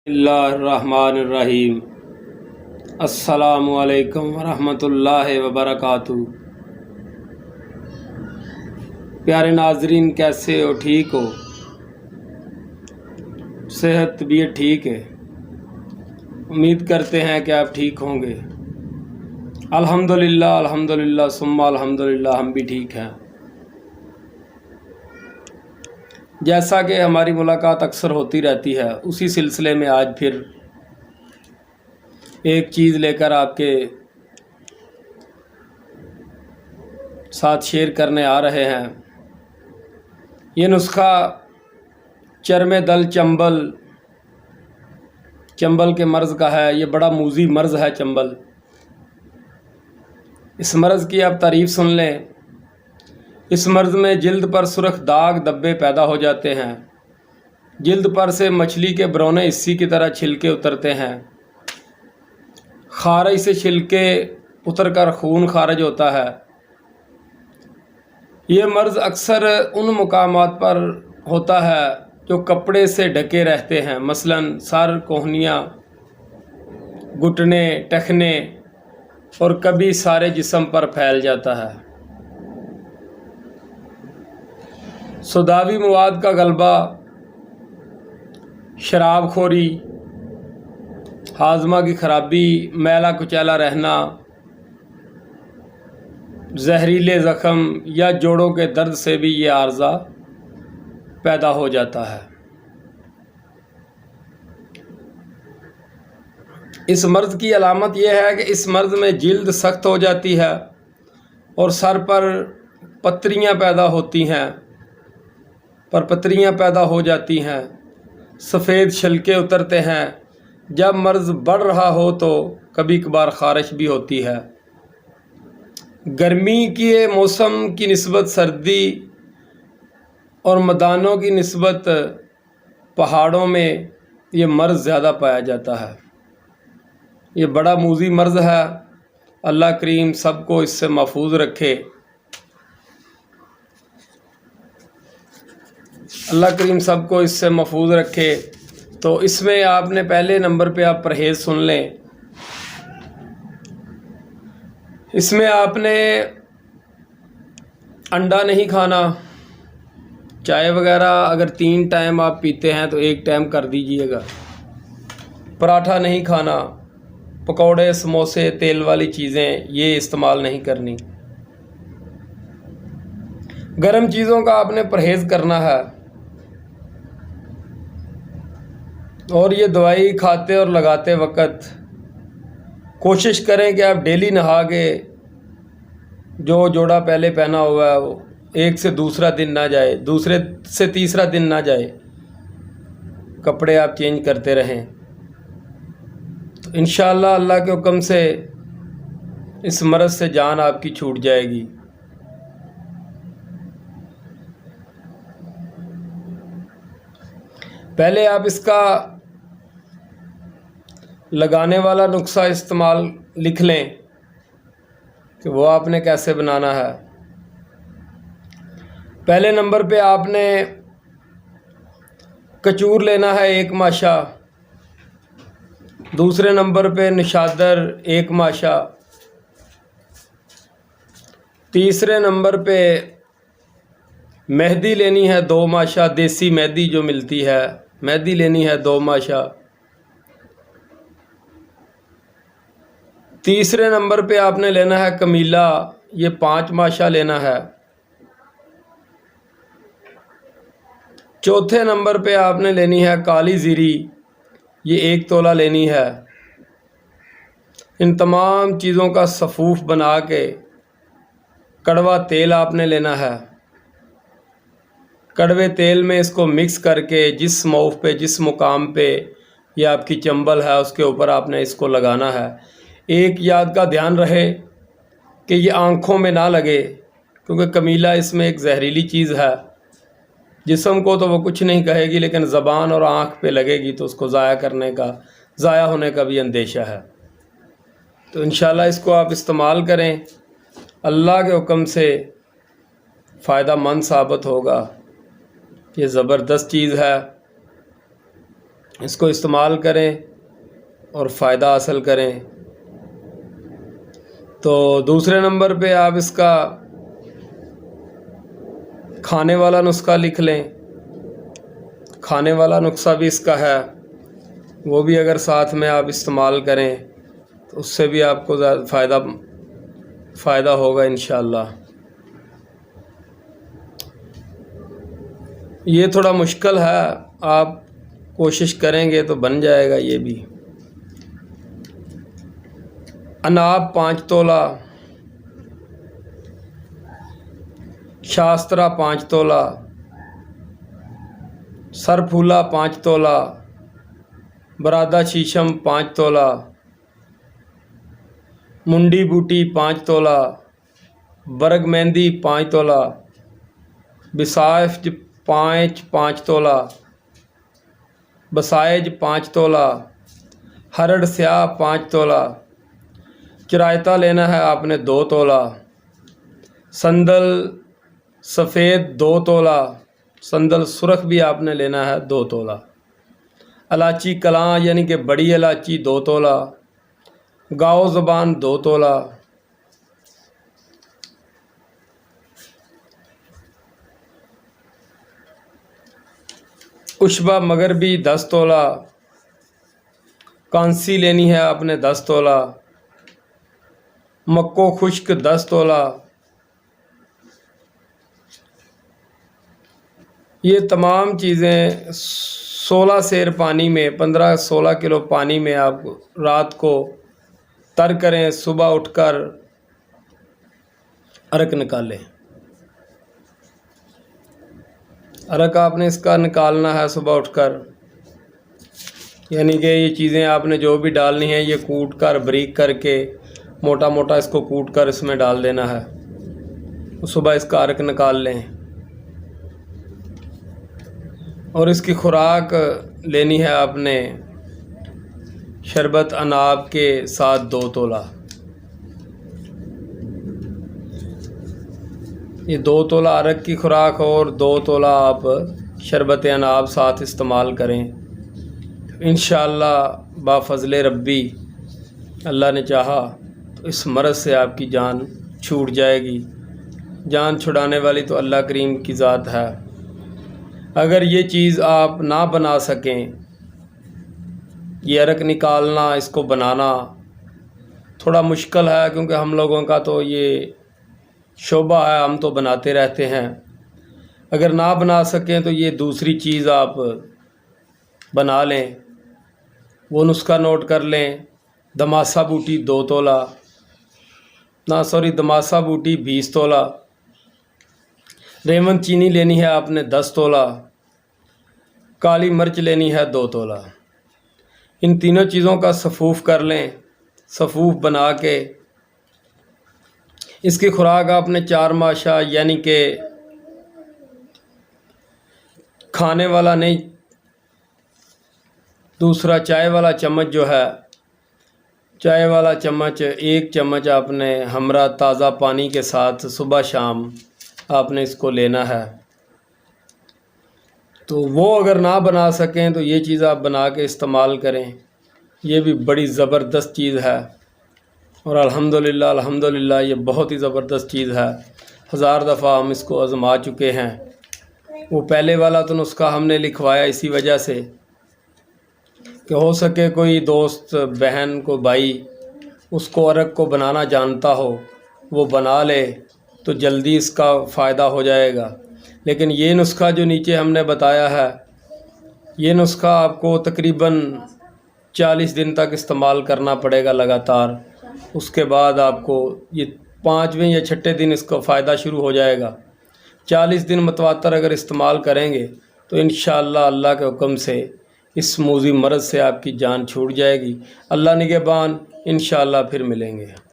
اللہ الرحمن الرحیم۔ السلام علیکم ورحمۃ اللہ وبرکاتہ۔ پیارے ناظرین، کیسے ہو؟ ٹھیک ہو؟ صحت طبیعت ٹھیک ہے؟ امید کرتے ہیں کہ آپ ٹھیک ہوں گے۔ الحمدللہ ثم الحمدللہ، ہم بھی ٹھیک ہیں۔ جیسا کہ ہماری ملاقات اکثر ہوتی رہتی ہے، اسی سلسلے میں آج پھر ایک چیز لے کر آپ کے ساتھ شیئر کرنے آ رہے ہیں۔ یہ نسخہ چرم دل چنبل کے مرض کا ہے۔ یہ بڑا موذی مرض ہے چنبل۔ اس مرض کی آپ تعریف سن لیں۔ اس مرض میں جلد پر سرخ داغ دبے پیدا ہو جاتے ہیں۔ جلد پر سے مچھلی کے برونے حصے کی طرح چھلکے اترتے ہیں۔ خارج سے چھلکے اتر کر خون خارج ہوتا ہے۔ یہ مرض اکثر ان مقامات پر ہوتا ہے جو کپڑے سے ڈھکے رہتے ہیں، مثلاً سر، کوہنیاں، گھٹنے، ٹخنے، اور کبھی سارے جسم پر پھیل جاتا ہے۔ سوداوی مواد کا غلبہ، شراب خوری، ہاضمہ کی خرابی، میلا کچیلا رہنا، زہریلے زخم یا جوڑوں کے درد سے بھی یہ عارضہ پیدا ہو جاتا ہے۔ اس مرض کی علامت یہ ہے کہ اس مرض میں جلد سخت ہو جاتی ہے اور سر پر پتریاں پیدا ہوتی ہیں، ہو جاتی ہیں، سفید چھلکے اترتے ہیں۔ جب مرض بڑھ رہا ہو تو کبھی کبھار خارش بھی ہوتی ہے۔ گرمی کے موسم کی نسبت سردی اور میدانوں کی نسبت پہاڑوں میں یہ مرض زیادہ پایا جاتا ہے۔ یہ بڑا موذی مرض ہے۔ اللہ کریم سب کو اس سے محفوظ رکھے۔ تو اس میں آپ نے پہلے نمبر پہ آپ پرہیز سن لیں۔ اس میں آپ نے انڈا نہیں کھانا، چائے وغیرہ اگر 3 ٹائم آپ پیتے ہیں تو 1 ٹائم کر دیجئے گا۔ پراٹھا نہیں کھانا، پکوڑے، سموسے، تیل والی چیزیں یہ استعمال نہیں کرنی۔ گرم چیزوں کا آپ نے پرہیز کرنا ہے، اور یہ دوائی کھاتے اور لگاتے وقت کوشش کریں کہ آپ ڈیلی نہا کے جو جوڑا پہلے پہنا ہوا ہے وہ ایک سے دوسرا دن نہ جائے، دوسرے سے تیسرا دن نہ جائے، کپڑے آپ چینج کرتے رہیں۔ تو انشاءاللہ اللہ کے حکم سے اس مرض سے جان آپ کی چھوٹ جائے گی۔ پہلے آپ اس کا لگانے والا نسخہ استعمال لکھ لیں کہ وہ آپ نے کیسے بنانا ہے۔ پہلے نمبر پہ آپ نے کچور لینا ہے 1 ماشا، دوسرے نمبر پہ نشادر 1 ماشا، تیسرے نمبر پہ مہندی لینی ہے 2 ماشا، دیسی مہندی جو ملتی ہے، مہندی لینی ہے 2 ماشا، تیسرے نمبر پہ آپ نے لینا ہے کمیلا، یہ 5 ماشا لینا ہے، چوتھے نمبر پہ آپ نے لینی ہے کالی زیری، یہ 1 تولہ لینی ہے۔ ان تمام چیزوں کا صفوف بنا کے کڑوا تیل آپ نے لینا ہے۔ کڑوے تیل میں اس کو مکس کر کے جس موف پہ، جس مقام پہ یہ آپ کی چنبل ہے اس کے اوپر آپ نے اس کو لگانا ہے۔ ایک یاد کا دھیان رہے کہ یہ آنکھوں میں نہ لگے، کیونکہ کمیلا اس میں ایک زہریلی چیز ہے۔ جسم کو تو وہ کچھ نہیں کہے گی، لیکن زبان اور آنکھ پہ لگے گی تو اس کو ضائع ہونے کا بھی اندیشہ ہے۔ تو انشاءاللہ اس کو آپ استعمال کریں، اللہ کے حکم سے فائدہ مند ثابت ہوگا۔ یہ زبردست چیز ہے۔ اس کو استعمال کریں اور فائدہ حاصل کریں۔ تو دوسرے نمبر پہ آپ اس کا کھانے والا نسخہ لکھ لیں، کھانے والا نسخہ بھی اس کا ہے، وہ بھی اگر ساتھ میں آپ استعمال کریں تو اس سے بھی آپ کو فائدہ ہوگا انشاءاللہ۔ یہ تھوڑا مشکل ہے، آپ کوشش کریں گے تو بن جائے گا یہ بھی۔ اناب 5 تولہ، شاسترا 5 تولہ، سر پھولا 5 تولہ، برادہ شیشم 5 تولہ، منڈی بوٹی 5 تولہ، برگ مہندی 5 تولہ، بسائف 5 تولہ، بسائج 5 تولہ، ہرڑ سیاہ 5 تولہ، چرائتا لینا ہے آپ نے 2 تولہ، سندل سفید 2 تولہ، سندل سرخ بھی آپ نے لینا ہے 2 تولہ، الائچی کلاں یعنی کہ بڑی الائچی 2 تولہ، گاؤ زبان 2 تولہ، اشبا مغربی 10 تولہ، کانسی لینی ہے آپ نے 10 تولہ، مکو خشک 10 تولہ۔ یہ تمام چیزیں 16 سیر پانی میں 15-16 کلو پانی میں آپ رات کو تر کریں، صبح اٹھ کر عرق نکالیں۔ عرق آپ نے اس کا نکالنا ہے صبح اٹھ کر، یعنی کہ یہ چیزیں آپ نے جو بھی ڈالنی ہیں یہ کوٹ کر بریک کر کے موٹا موٹا اس کو کوٹ کر اس میں ڈال دینا ہے، صبح اس کا عرق نکال لیں۔ اور اس کی خوراک لینی ہے آپ نے شربت اناب کے ساتھ 2 تولہ، یہ 2 تولہ عرق کی خوراک اور 2 تولہ آپ شربت اناب ساتھ استعمال کریں۔ انشاءاللہ بفضل ربی اللہ نے چاہا تو اس مرض سے آپ کی جان چھوٹ جائے گی۔ جان چھڑانے والی تو اللہ کریم کی ذات ہے۔ اگر یہ چیز آپ نہ بنا سکیں، یہ عرق نکالنا، اس کو بنانا تھوڑا مشکل ہے کیونکہ ہم لوگوں کا تو یہ شعبہ ہے، ہم تو بناتے رہتے ہیں۔ اگر نہ بنا سکیں تو یہ دوسری چیز آپ بنا لیں، وہ نسخہ نوٹ کر لیں۔ دماسا بوٹی 2 تولہ، دماسا بوٹی 20 تولہ، ریون چینی لینی ہے آپ نے 10 تولہ، کالی مرچ لینی ہے 2 تولہ۔ ان تینوں چیزوں کا صفوف کر لیں، صفوف بنا کے اس کی خوراک آپ نے 4 ماشا یعنی کہ کھانے والا نہیں، دوسرا چائے والا چمچ جو ہے، چائے والا چمچ 1 چمچ آپ نے ہمراہ تازہ پانی کے ساتھ صبح شام آپ نے اس کو لینا ہے۔ تو وہ اگر نہ بنا سکیں تو یہ چیز آپ بنا کے استعمال کریں، یہ بھی بڑی زبردست چیز ہے۔ اور الحمدللہ یہ بہت ہی زبردست چیز ہے، 1000 دفعہ ہم اس کو آزما چکے ہیں۔ وہ پہلے والا تو نسخہ ہم نے لکھوایا اسی وجہ سے کہ ہو سکے کوئی دوست بہن کو بھائی اس کو عرق کو بنانا جانتا ہو، وہ بنا لے تو جلدی اس کا فائدہ ہو جائے گا۔ لیکن یہ نسخہ جو نیچے ہم نے بتایا ہے، یہ نسخہ آپ کو تقریباً 40 دن تک استعمال کرنا پڑے گا لگاتار۔ اس کے بعد آپ کو یہ 5ویں یا 6 دن اس کا فائدہ شروع ہو جائے گا۔ 40 دن متواتر اگر استعمال کریں گے تو انشاءاللہ اللہ کے حکم سے اس موذی مرض سے آپ کی جان چھوٹ جائے گی۔ اللہ نگہبان، انشاءاللہ پھر ملیں گے۔